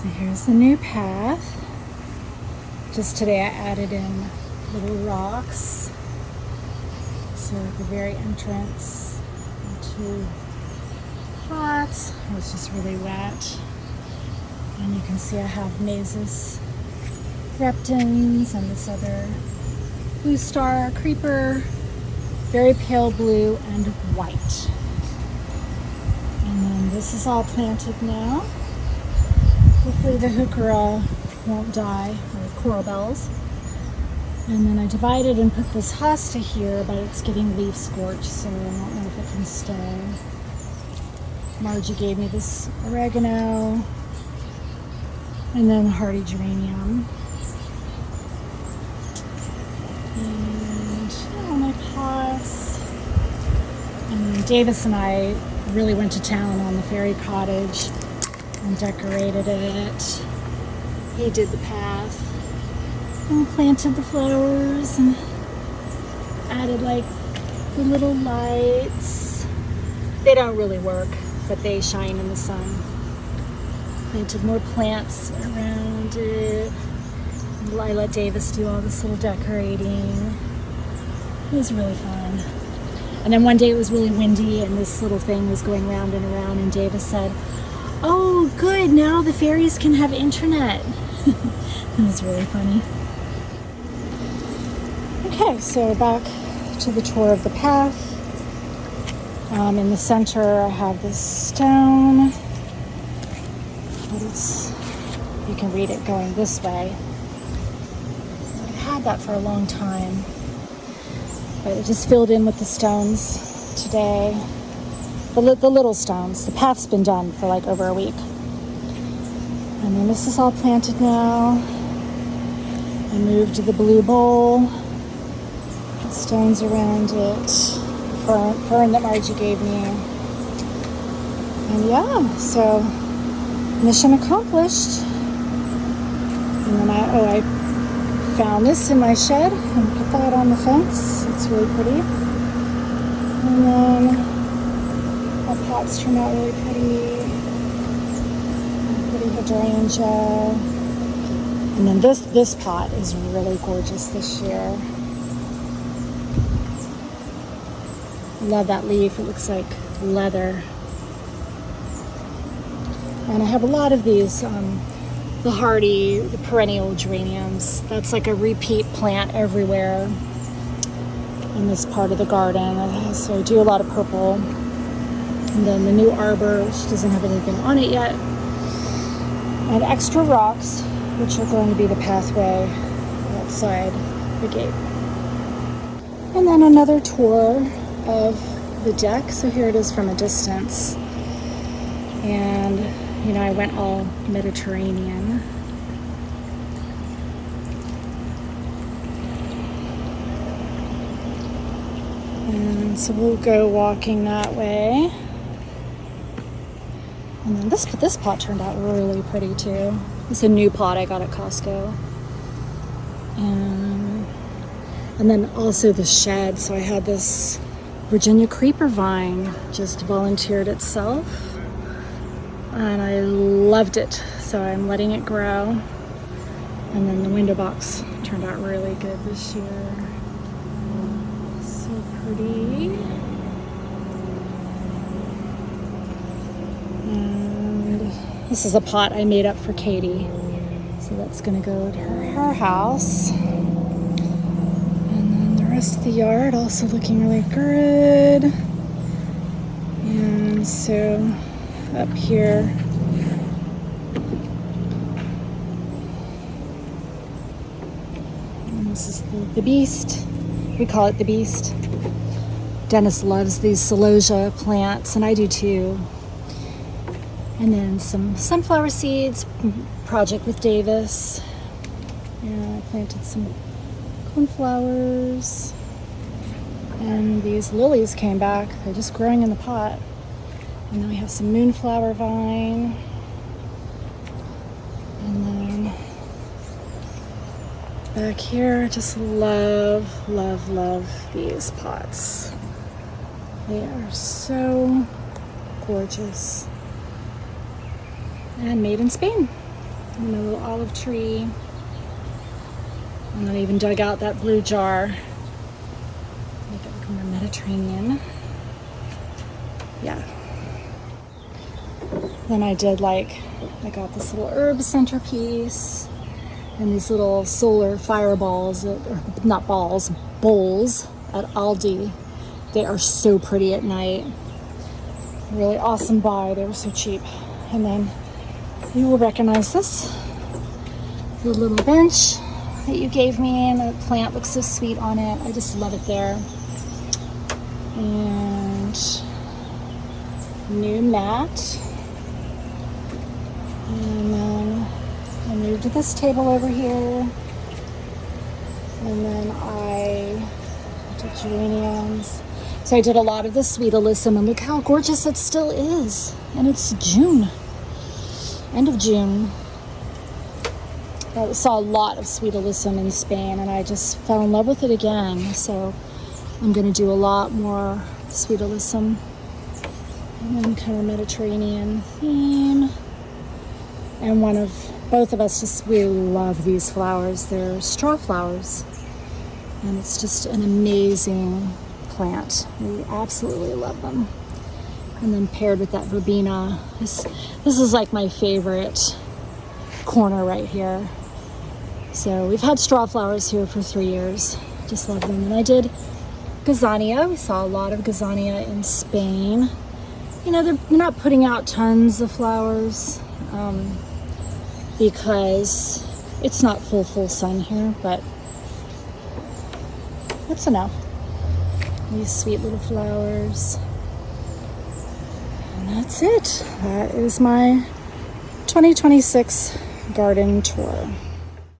So here's the new path. Just today I added in little rocks. So at the very entrance into pots, it was just really wet. And you can see I have Mazes reptins and this other blue star creeper, very pale blue and white. And then this is all planted now. Hopefully the heuchera won't die, or coral bells. And then I divided and put this hosta here, but it's getting leaf scorch, so I don't know if it can stay. Margie gave me this oregano, and then hardy geranium. And my pots. And then Davis and I really went to town on the fairy cottage and decorated it. He did the path and planted the flowers and added like the little lights. They don't really work, but they shine in the sun. Planted more plants around it. I let Davis do all this little decorating. It was really fun. And then one day it was really windy and this little thing was going round and around, and Davis said, "Oh, good, now the fairies can have internet." It was really funny. Okay, so back to the tour of the path. In the center I have this stone. You can read it going this way. I've had that for a long time, but it just filled in with the stones today. The little stones. The path's been done for like over a week. And then this is all planted now. I moved the blue bowl. The stones around it. Fern that Margie gave me. And yeah, so mission accomplished. And then I found this in my shed and put that on the fence. It's really pretty. And then my pots turned out really pretty. Pretty hydrangea. And then this pot is really gorgeous this year. Love that leaf. It looks like leather. And I have a lot of these, the hardy, the perennial geraniums. That's like a repeat plant everywhere in this part of the garden. So I do a lot of purple. And then the new arbor, which doesn't have anything on it yet. And extra rocks, which are going to be the pathway outside the gate. And then another tour of the deck. So here it is from a distance. And, you know, I went all Mediterranean. And so we'll go walking that way. And then this pot turned out really pretty too. It's a new pot I got at Costco. And then also the shed. So I had this Virginia creeper vine just volunteered itself. And I loved it. So I'm letting it grow. And then the window box turned out really good this year. So pretty. And this is a pot I made up for Katie. So that's gonna go to her house. And then the rest of the yard also looking really good. And so up here, and this is the beast. We call it the beast. Dennis loves these celosia plants, and I do too. And then some sunflower seeds, project with Davis. And I planted some cornflowers. And these lilies came back. They're just growing in the pot. And then we have some moonflower vine. And then back here, I just love, love, love these pots. They are so gorgeous. And made in Spain. and my little olive tree. And I even dug out that blue jar. Make it look more Mediterranean. Yeah. Then I got this little herb centerpiece and these little solar fireballs, or not balls, bowls at Aldi. They are so pretty at night. Really awesome buy. They were so cheap. And then you will recognize this. The little bench that you gave me, and the plant looks so sweet on it. I just love it there. And new mat. And then I moved this table over here. And then I did geraniums. So I did a lot of the sweet alyssum, and look how gorgeous it still is. And it's June, end of June. I saw a lot of sweet alyssum in Spain, and I just fell in love with it again. So I'm gonna do a lot more sweet alyssum. And then kind of Mediterranean theme. And both of us we love these flowers. They're straw flowers. And it's just an amazing plant. We absolutely love them. And then paired with that verbena. This is like my favorite corner right here. So we've had straw flowers here for 3 years. Just love them. And I did gazania. We saw a lot of gazania in Spain. You know, they're not putting out tons of flowers because it's not full sun here, but that's enough. These sweet little flowers. And that's it. That is my 2026 garden tour.